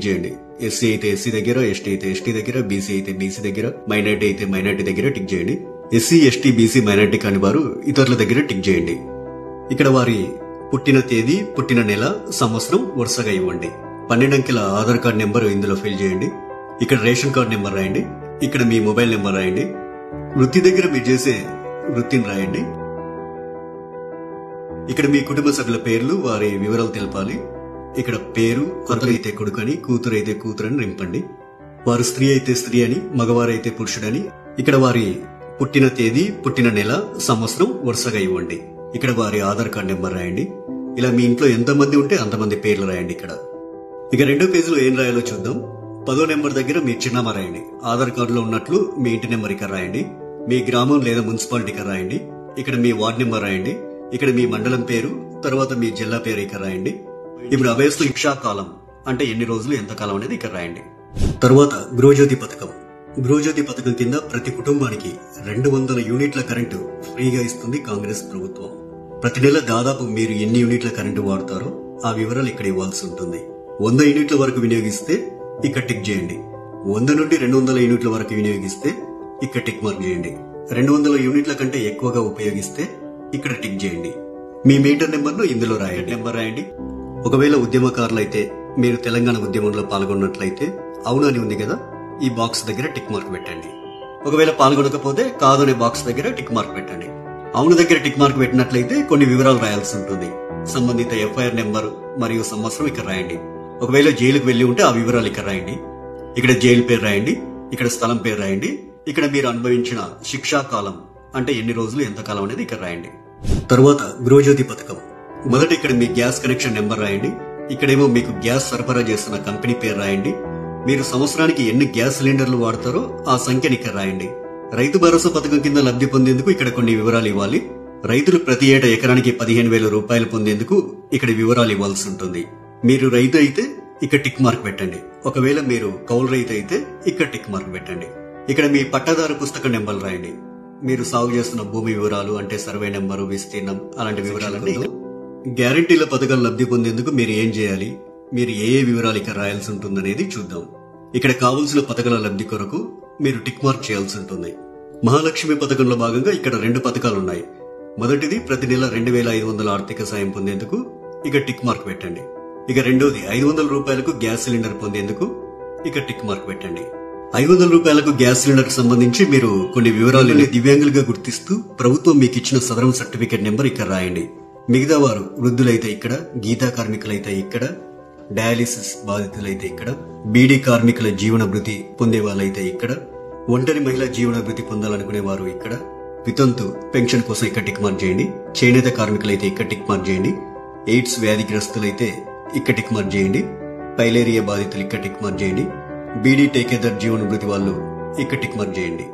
చేయండి. ఎస్సీ అయితే ఎస్సీ దగ్గర, ఎస్టీ అయితే ఎస్టీ దగ్గర, బీసీ అయితే బీసీ దగ్గర, మైనార్టీ అయితే మైనార్టీ దగ్గర టిక్ చేయండి. ఎస్సీ, ఎస్టీ, బీసీ, మైనార్టీ కాని వారు ఇతరుల దగ్గర టిక్ చేయండి. ఇక్కడ వారి పుట్టిన తేదీ, పుట్టిన నెల, సంవత్సరం వరుసగా ఇవ్వండి. 12 అంకెల ఆధార్ కార్డ్ నెంబర్ ఇందులో ఫిల్ చేయండి. ఇక్కడ రేషన్ కార్డ్ నెంబర్ రాయండి. ఇక్కడ మీ మొబైల్ నెంబర్ రాయండి. వృత్తి దగ్గర మీరు చేసే వృత్తిని రాయండి. ఇక్కడ మీ కుటుంబ సభ్యుల పేర్లు, వారి వివరాలు తెలపాలి. ఇక్కడ పేరు, కొడుకు అయితే కొడుకని, కూతురు అయితే కూతురని నింపండి. వారు స్త్రీ అయితే స్త్రీ అని, మగవారైతే పురుషుడని. ఇక్కడ వారి పుట్టిన తేదీ, పుట్టిన నెల, సంవత్సరం వరుసగా ఇవ్వండి. ఇక్కడ వారి ఆధార్ కార్డ్ నెంబర్ రాయండి. ఇలా మీ ఇంట్లో ఎంతమంది ఉంటే అంతమంది పేర్లు రాయండి. ఇక్కడ ఇక రెండో పేజీలో ఏం రాయాలో చూద్దాం. 10వ నెంబర్ దగ్గర మీ చిరునామా రాయండి. ఆధార్ కార్డులో ఉన్నట్లు మీ ఇంటి నెంబర్ ఇక్కడ రాయండి. మీ గ్రామం లేదా మున్సిపాలిటీ ఇక్కడ రాయండి. ఇక్కడ మీ వార్డ్ నెంబర్ రాయండి. ఇక్కడ మీ మండలం పేరు, తర్వాత మీ జిల్లా పేరు ఇక్కడ రాయండి. ఇప్పుడు అభయస్థ శిక్షా కాలం అంటే ఎన్ని రోజులు, ఎంత కాలం అనేది ఇక్కడ రాయండి. తరువాత గృహజ్యోతి పథకం. గృహజ్యోతి పథకం కింద ప్రతి కుటుంబానికి 200 యూనిట్ల కరెంటు ఫ్రీగా ఇస్తుంది కాంగ్రెస్ ప్రభుత్వం. ప్రతి నెల దాదాపు మీరు ఎన్ని యూనిట్ల కరెంటు వాడతారో ఆ వివరాలు ఇక్కడ ఇవ్వాల్సి ఉంటుంది. 100 యూనిట్ల వరకు వినియోగిస్తే ఇక్కడ టిక్ చేయండి. 100 నుండి 200 యూనిట్ల వరకు వినియోగిస్తే ఇక్కడ టిక్ మార్క్ చేయండి. 200 యూనిట్ల కంటే ఎక్కువగా ఉపయోగిస్తే ఇక్కడ టిక్ చేయండి. మీ మీటర్ నెంబర్ను ఇందులో రాయండి. ఒకవేళ ఉద్యమకారులైతే, మీరు తెలంగాణ ఉద్యమంలో పాల్గొన్నట్లయితే అవును అని ఉంది కదా, ఈ బాక్స్ దగ్గర టిక్ మార్క్ పెట్టండి. ఒకవేళ పాల్గొనకపోతే కాదు అనే బాక్స్ దగ్గర టిక్ మార్క్ పెట్టండి. అవును దగ్గర టిక్ మార్క్ పెట్టినట్లయితే కొన్ని వివరాలు రాయాల్సి ఉంటుంది. సంబంధిత ఎఫ్ఐఆర్ నెంబర్ మరియు సంవత్సరం ఇక్కడ రాయండి. ఒకవేళ జైలుకు వెళ్లి ఉంటే ఆ వివరాలు ఇక్కడ రాయండి. ఇక్కడ జైలు పేరు రాయండి. ఇక్కడ స్థలం పేరు రాయండి. ఇక్కడ మీరు అనుభవించిన శిక్షా కాలం అంటే ఎన్ని రోజులు, ఎంత కాలం అనేది ఇక్కడ రాయండి. తరువాత గృహజ్యోతి పథకం. మొదట ఇక్కడ మీ గ్యాస్ కనెక్షన్ నెంబర్ రాయండి. ఇక్కడేమో మీకు గ్యాస్ సరఫరా చేస్తున్న కంపెనీ పేరు రాయండి. మీరు సంవత్సరానికి ఎన్ని గ్యాస్ సిలిండర్లు వాడతారో ఆ సంఖ్యని ఇక్కడ రాయండి. రైతు భరోసా పథకం కింద లబ్ధి పొందేందుకు ఇక్కడ కొన్ని వివరాలు ఇవ్వాలి. రైతులు ప్రతి ఏటా ఎకరానికి 15,000 రూపాయలు పొందేందుకు ఇక్కడ వివరాలు ఇవ్వాల్సి ఉంటుంది. మీరు రైతు అయితే ఇక్కడ టిక్ మార్క్ పెట్టండి. ఒకవేళ మీరు కౌలు రైతు అయితే ఇక్కడ టిక్ మార్క్ పెట్టండి. ఇక్కడ మీ పట్టాదారు పుస్తక నెంబర్లు రాయండి. మీరు సాగు చేస్తున్న భూమి వివరాలు అంటే సర్వే నెంబరు, విస్తీర్ణం, అలాంటి వివరాలన్నీ. గ్యారంటీల పథకాలు లబ్ధి పొందేందుకు మీరు ఏం చేయాలి, మీరు ఏ వివరాలు ఇక్కడ రాయాల్సి ఉంటుందనేది చూద్దాం. ఇక్కడ కావలసిన పథకాల లబ్ధి కొరకు మీరు టిక్ మార్క్ చేయాల్సి ఉంటుంది. మహాలక్ష్మి పథకంలో భాగంగా ఇక్కడ 2 పథకాలు ఉన్నాయి. మొదటిది ప్రతి నెల 2,500 ఆర్థిక సాయం పొందేందుకు ఇక టిక్ మార్క్ పెట్టండి. ఇక రెండోది 500 రూపాయలకు గ్యాస్ సిలిండర్ పొందేందుకు ఇక టిక్ మార్క్ పెట్టండి. 500 రూపాయలకు గ్యాస్ సిలిండర్ కు సంబంధించి మీరు కొన్ని వివరాలను దివ్యాంగులుగా గుర్తిస్తూ ప్రభుత్వం మీకు ఇచ్చిన సదరం సర్టిఫికేట్ నెంబర్ ఇక్కడ రాయండి. మిగతా వారు వృద్ధులైతే ఇక్కడ, గీతా కార్మికులైతే ఇక్కడ, డయాలిసిస్ బాధితులైతే ఇక్కడ, బీడీ కార్మికుల జీవన భృతి పొందే వాళ్ళైతే ఇక్కడ, ఒంటరి మహిళ జీవన భృతి పొందాలనుకునే వారు ఇక్కడ, వితంతు పెన్షన్ కోసం ఇక్కడ టిక్ మార్క్ చేయండి. చేనేత కార్మికులైతే ఇక్కడ టిక్ మార్క్ చేయండి. ఎయిడ్స్ వ్యాధిగ్రస్తులైతే ఇక్కడ టిక్ మార్క్ చేయండి. పైలేరియా బాధితులు ఇక్కడ టిక్ మార్క్ చేయండి. బీడీ టేకేదర్ జీవన భృతి వాళ్ళు ఇక్కడ టిక్ మార్క్ చేయండి.